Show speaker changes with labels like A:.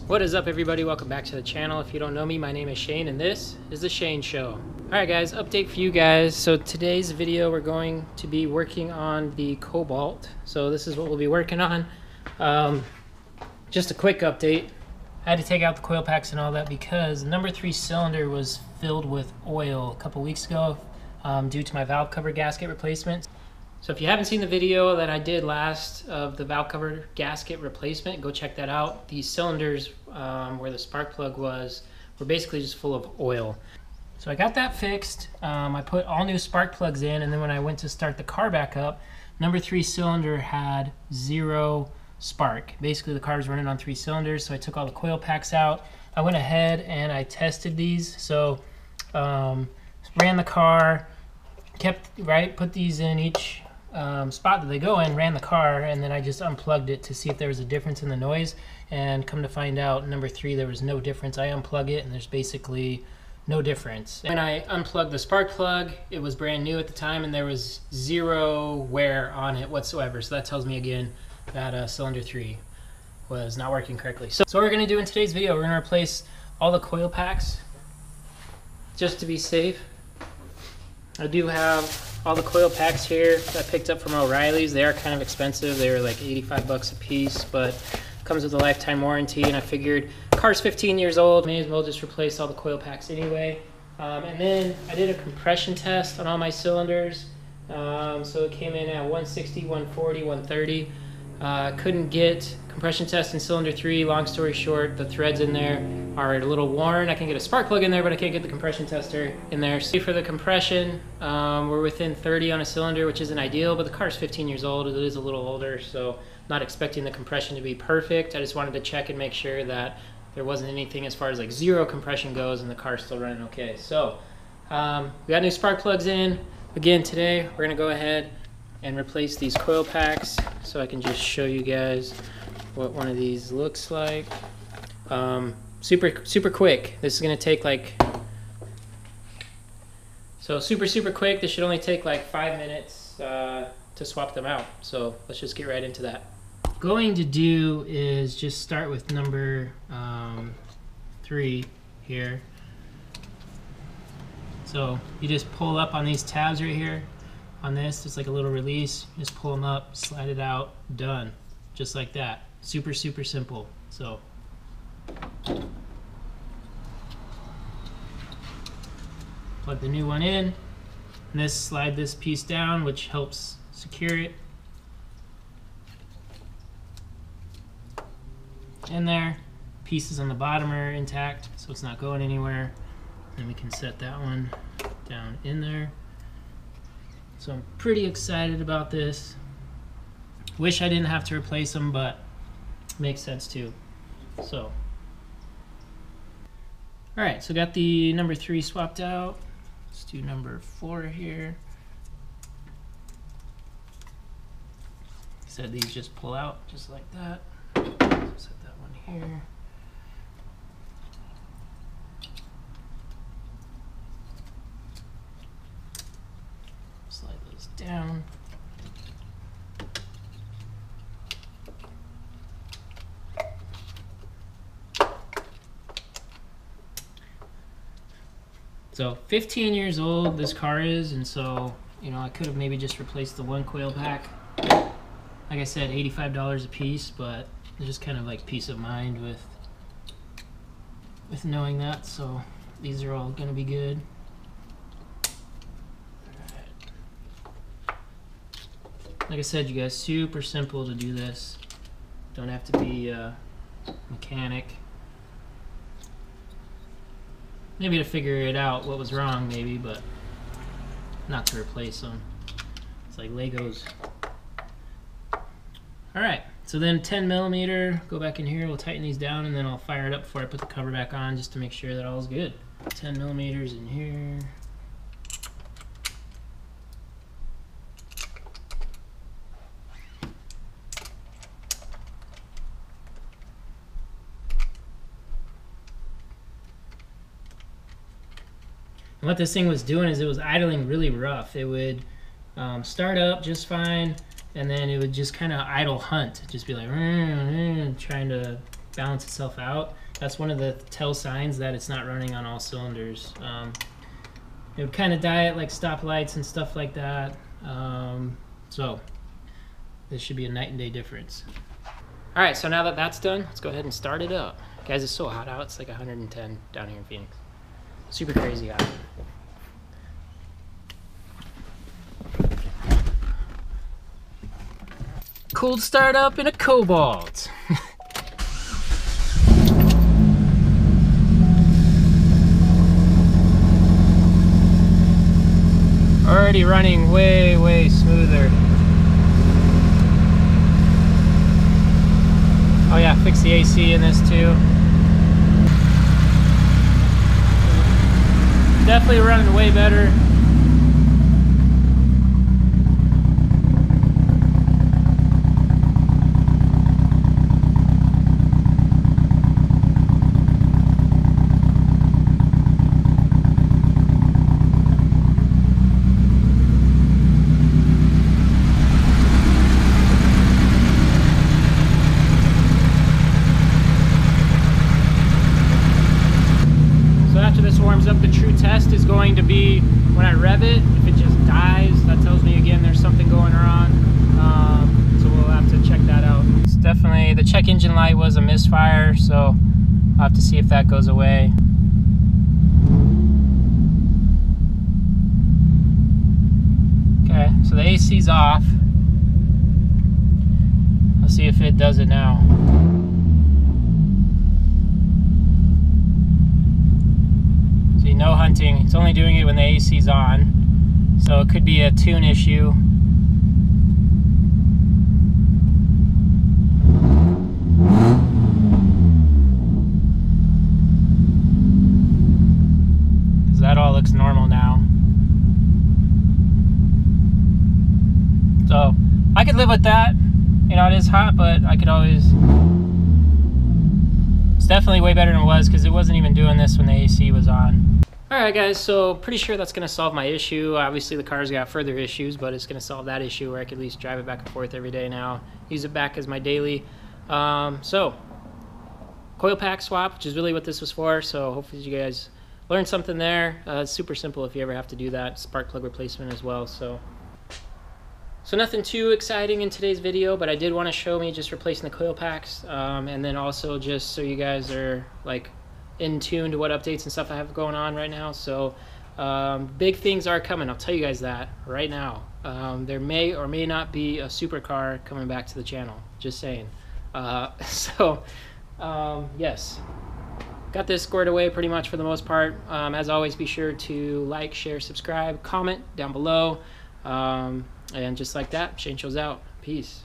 A: What is up, everybody? Welcome back to the channel. If you don't know me, my name is Shane and this is the Shane Show. Alright guys, update for you guys. So today's video we're going to be working on the Cobalt. So this is what we'll be working on. Just a quick update. I had to take out the coil packs and all that because the number 3 cylinder was filled with oil a couple weeks ago due to my valve cover gasket replacement. So if you haven't seen the video that I did last of the valve cover gasket replacement, go check that out. These cylinders where the spark plug was were basically just full of oil. So I got that fixed. I put all new spark plugs in, and then when I went to start the car back up, number 3 cylinder had 0 spark. Basically the car was running on 3 cylinders, so I took all the coil packs out. I went ahead and I tested these. So ran the car, put these in each spot that they go in, ran the car, and then I just unplugged it to see if there was a difference in the noise, and come to find out number 3 there was no difference. I unplug it and there's basically no difference. When I unplugged the spark plug, it was brand new at the time and there was 0 wear on it whatsoever, so that tells me again that cylinder 3 was not working correctly. So what we're going to do in today's video, we're going to replace all the coil packs just to be safe. I do have all the coil packs here that I picked up from O'Reilly's. They are kind of expensive. They were like 85 bucks a piece, but comes with a lifetime warranty, and I figured car's 15 years old, may as well just replace all the coil packs anyway. And then I did a compression test on all my cylinders. So it came in at 160, 140, 130. Couldn't get compression test in cylinder 3. Long story short, the threads in there are a little worn. I can get a spark plug in there, but I can't get the compression tester in there. So for the compression, we're within 30 on a cylinder, which isn't ideal, but the car's 15 years old. It is a little older, so not expecting the compression to be perfect. I just wanted to check and make sure that there wasn't anything as far as like 0 compression goes and the car's still running okay. So we got new spark plugs in. Again, today we're gonna go ahead and replace these coil packs, so I can just show you guys what one of these looks like. Super quick. This is gonna take like, so super quick. This should only take like 5 minutes to swap them out. So let's just get right into that. Going to do is just start with number 3 here. So you just pull up on these tabs right here. On this, it's like a little release. Just pull them up, slide it out, done. Just like that. Super simple. So plug the new one in, and this, slide this piece down, which helps secure it in there. Pieces on the bottom are intact, so it's not going anywhere. Then we can set that one down in there. So I'm pretty excited about this. Wish I didn't have to replace them, but makes sense too. So, all right, so got the number 3 swapped out. Let's do number 4 here. Said these just pull out just like that. Set that one here. Slide those down. So 15 years old this car is, and so, you know, I could have maybe just replaced the 1 coil pack. Like I said, $85 a piece, but it's just kind of like peace of mind with knowing that. So these are all gonna be good. Like I said, you guys, super simple to do this. Don't have to be a mechanic. Maybe to figure it out what was wrong, maybe, but not to replace them. It's like Legos. Alright, so then 10mm, go back in here, we'll tighten these down, and then I'll fire it up before I put the cover back on just to make sure that all is good. 10mm in here. And what this thing was doing is it was idling really rough. It would start up just fine, and then it would just kind of idle hunt, just be like trying to balance itself out. That's one of the tell signs that it's not running on all cylinders. It would kind of die at like stoplights and stuff like that. So this should be a night and day difference. All right, so now that that's done, let's go ahead and start it up. Guys, it's so hot out. It's like 110 down here in Phoenix. Super crazy hot. Cold start up in a Cobalt. Already running way smoother. Oh yeah, fix the AC in this too. Definitely running way better. Warms up, the true test is going to be when I rev it. If it just dies, that tells me again there's something going on. So we'll have to check that out. It's definitely, the check engine light was a misfire, so I'll have to see if that goes away. Okay, so the AC's off. Let's see if it does it now. No hunting. It's only doing it when the AC's on, so it could be a tune issue. Because that all looks normal now. So I could live with that. You know, it is hot, but I could always... It's definitely way better than it was because it wasn't even doing this when the AC was on. Alright guys, so pretty sure that's going to solve my issue. Obviously the car's got further issues, but it's going to solve that issue where I can at least drive it back and forth every day now. Use it back as my daily. So, coil pack swap, which is really what this was for, so hopefully you guys learned something there. It's super simple if you ever have to do that. Spark plug replacement as well. So nothing too exciting in today's video, but I did want to show me just replacing the coil packs, and then also just so you guys are like in tune to what updates and stuff I have going on right now. So big things are coming, I'll tell you guys that right now. There may or may not be a supercar coming back to the channel, just saying. Yes, got this squared away pretty much for the most part. As always, be sure to like, share, subscribe, comment down below, and just like that, Shane shows out. Peace.